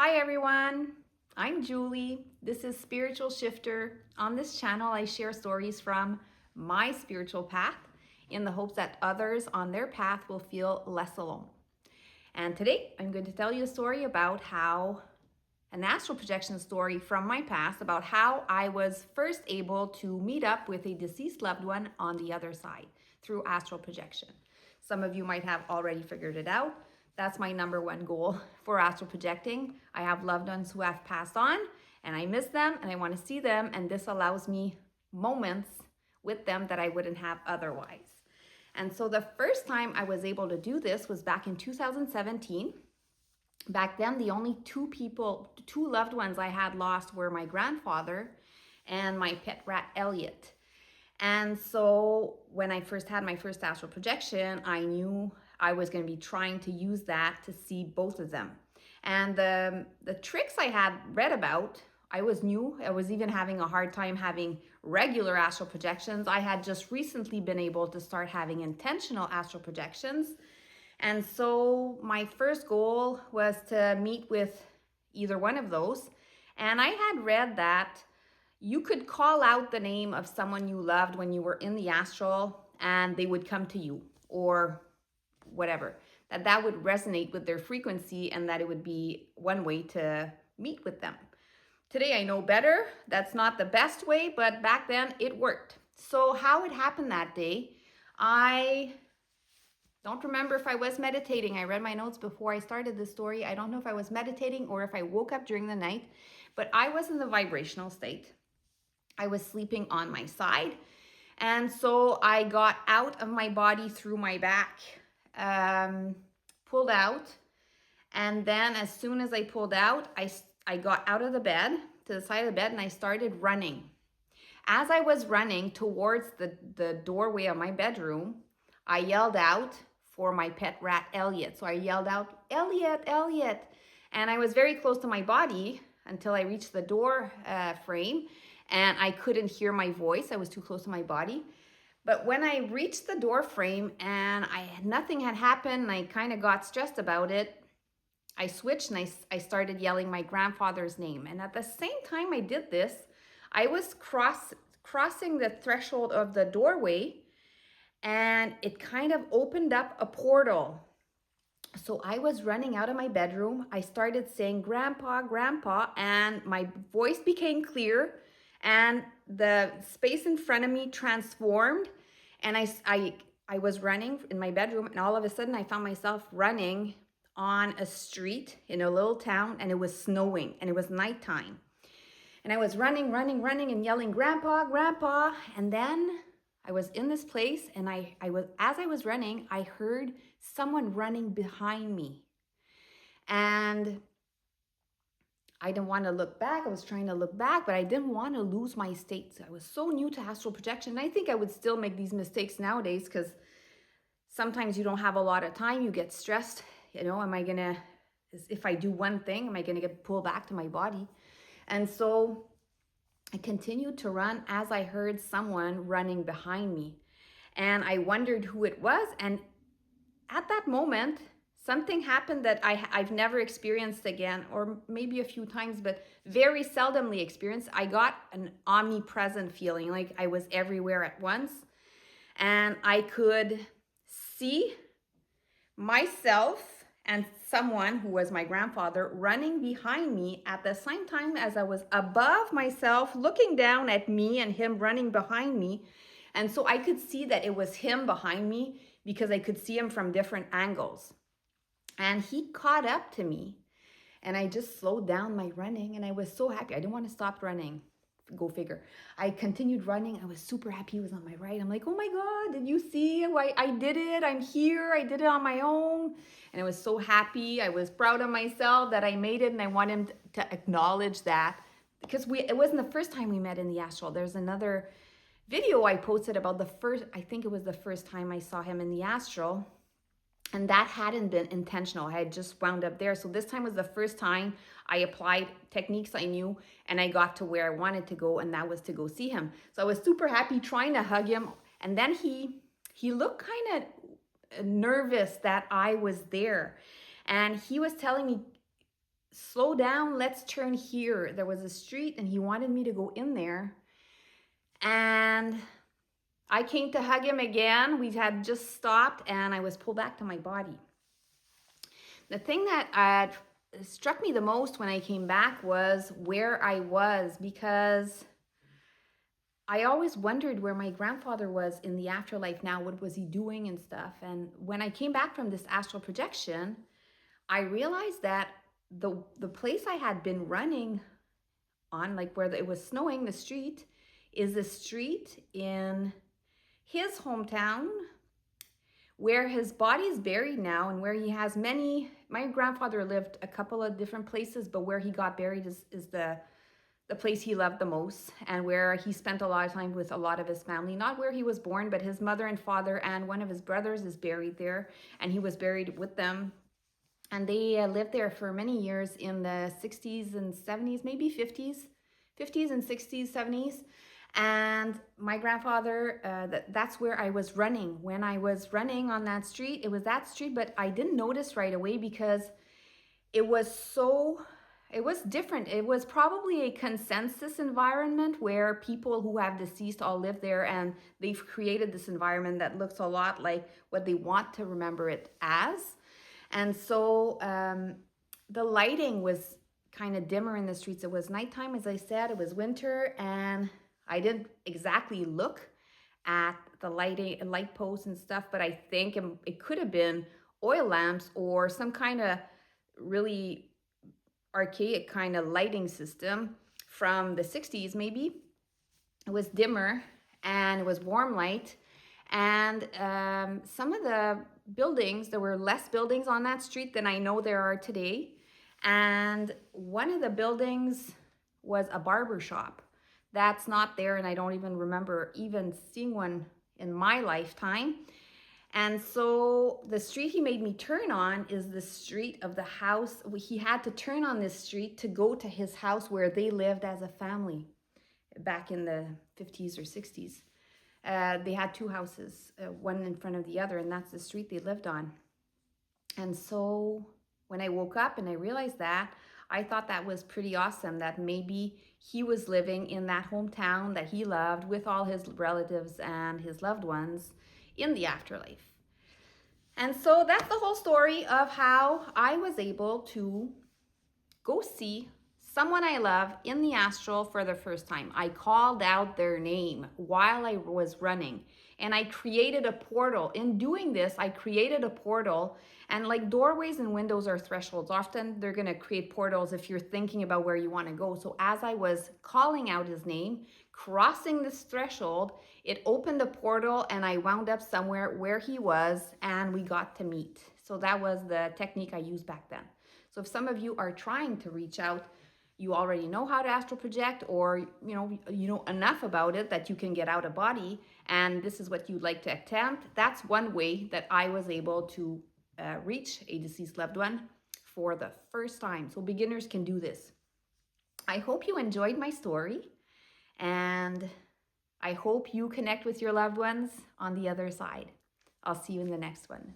Hi everyone, I'm Julie. This is Spiritual Shifter. On this channel, I share stories from my spiritual path in the hopes that others on their path will feel less alone. And today, I'm going to tell you a story about an astral projection story from my past about how I was first able to meet up with a deceased loved one on the other side through astral projection. Some of you might have already figured it out. That's my number one goal for astral projecting. I have loved ones who have passed on and I miss them and I want to see them, and this allows me moments with them that I wouldn't have otherwise. And so the first time I was able to do this was back in 2017. Back then, the only two loved ones I had lost were my grandfather and my pet rat, Elliot. And so when I first had my first astral projection, I knew I was going to be trying to use that to see both of them. And the tricks I had read about, I was new. I was even having a hard time having regular astral projections. I had just recently been able to start having intentional astral projections. And so my first goal was to meet with either one of those. And I had read that you could call out the name of someone you loved when you were in the astral and they would come to you, or whatever, that would resonate with their frequency and that it would be one way to meet with them. Today I know better. That's not the best way, but back then it worked. So how it happened that day, I don't remember if I was meditating. I read my notes before I started this story. I don't know if I was meditating or if I woke up during the night, but I was in the vibrational state. I was sleeping on my side. And so I got out of my body through my back, pulled out. And then as soon as I pulled out, I got out of the bed to the side of the bed and I started running. As I was running towards the doorway of my bedroom, I yelled out for my pet rat, Elliot. So I yelled out, Elliot, Elliot. And I was very close to my body until I reached the door frame and I couldn't hear my voice. I was too close to my body. But when I reached the door frame and nothing had happened, and I kind of got stressed about it, I switched and I started yelling my grandfather's name. And at the same time I did this, I was crossing the threshold of the doorway and it kind of opened up a portal. So I was running out of my bedroom. I started saying, Grandpa, Grandpa, and my voice became clear and the space in front of me transformed. And I was running in my bedroom and all of a sudden I found myself running on a street in a little town and it was snowing and it was nighttime. And I was running and yelling, Grandpa, Grandpa. And then I was in this place and as I was running, I heard someone running behind me. And I didn't want to look back. I was trying to look back, but I didn't want to lose my state. I was so new to astral projection. I think I would still make these mistakes nowadays because sometimes you don't have a lot of time. You get stressed. If I do one thing, am I going to get pulled back to my body? And so I continued to run as I heard someone running behind me. And I wondered who it was. And at that moment, something happened that I've never experienced again, or maybe a few times, but very seldomly experienced. I got an omnipresent feeling, like I was everywhere at once. And I could see myself and someone who was my grandfather running behind me at the same time as I was above myself, looking down at me and him running behind me. And so I could see that it was him behind me because I could see him from different angles. And he caught up to me and I just slowed down my running and I was so happy. I didn't want to stop running. Go figure. I continued running. I was super happy he was on my right. I'm like, oh my God, did you see? I did it. I'm here. I did it on my own. And I was so happy. I was proud of myself that I made it. And I want him to acknowledge that because it wasn't the first time we met in the astral. There's another video I posted about I think it was the first time I saw him in the astral. And that hadn't been intentional. I had just wound up there. So this time was the first time I applied techniques I knew and I got to where I wanted to go, and that was to go see him. So I was super happy trying to hug him. And then he looked kind of nervous that I was there. And he was telling me, slow down, let's turn here. There was a street and he wanted me to go in there. And I came to hug him again. We had just stopped and I was pulled back to my body. The thing that struck me the most when I came back was where I was, because I always wondered where my grandfather was in the afterlife now. What was he doing and stuff? And when I came back from this astral projection, I realized that the place I had been running on, like where it was snowing, the street, is a street in his hometown where his body is buried now, and where he has many. My grandfather lived a couple of different places, but where he got buried is the place he loved the most, and where he spent a lot of time with a lot of his family. Not where he was born, but his mother and father and one of his brothers is buried there, and he was buried with them. And they lived there for many years in the 60s and 70s, maybe 50s and 60s, 70s. And my grandfather, that's where I was running. When I was running on that street, it was that street, but I didn't notice right away because it was different. It was probably a consensus environment where people who have deceased all live there, and they've created this environment that looks a lot like what they want to remember it as. And so the lighting was kind of dimmer in the streets. It was nighttime, as I said. It was winter, and I didn't exactly look at the light posts and stuff, but I think it could have been oil lamps or some kind of really archaic kind of lighting system from the 60s maybe. It was dimmer and it was warm light. And some of the buildings, there were less buildings on that street than I know there are today. And one of the buildings was a barber shop. That's not there, and I don't even remember even seeing one in my lifetime. And so the street he made me turn on is the street of the house. He had to turn on this street to go to his house where they lived as a family back in the 50s or 60s. They had two houses, one in front of the other, and that's the street they lived on. And so when I woke up and I realized that, I thought that was pretty awesome, that maybe he was living in that hometown that he loved with all his relatives and his loved ones in the afterlife. And so that's the whole story of how I was able to go see someone I love in the astral for the first time. I called out their name while I was running, and I created a portal. In doing this, I created a portal, and like doorways and windows are thresholds. Often they're gonna create portals if you're thinking about where you wanna go. So as I was calling out his name, crossing this threshold, it opened a portal and I wound up somewhere where he was, and we got to meet. So that was the technique I used back then. So if some of you are trying to reach out, you already know how to astral project, or you know enough about it that you can get out of body, and this is what you'd like to attempt, that's one way that I was able to reach a deceased loved one for the first time. So beginners can do this. I hope you enjoyed my story, and I hope you connect with your loved ones on the other side. I'll see you in the next one.